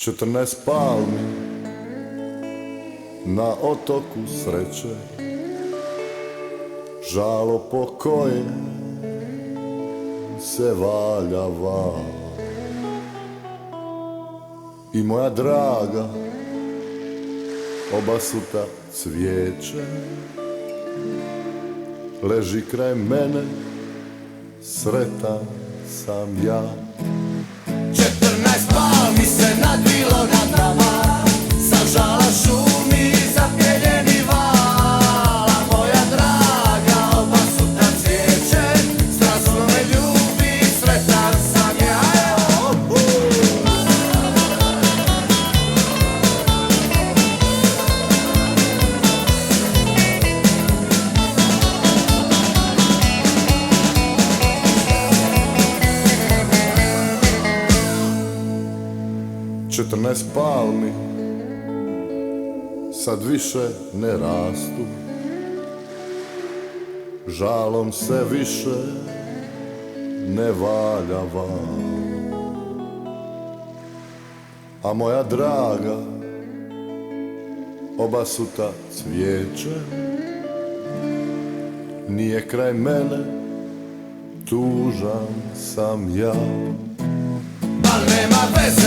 14 palmi na otoku sreće, žalo po koje se valjava. I moja draga obasuta cvijeće leži kraj mene, sretan sam ja. 14 palmi se nadvilo nad nama, sa žala šumi zapijeljeni vala. Moja draga obasuta cvijeće, strasno me ljubi, sretan sam ja. Četrnaest palmi sad više ne rastu, žalom se više ne valjava. A moja draga obasuta cvijeće nije kraj mene, tužan sam ja. Al nema veze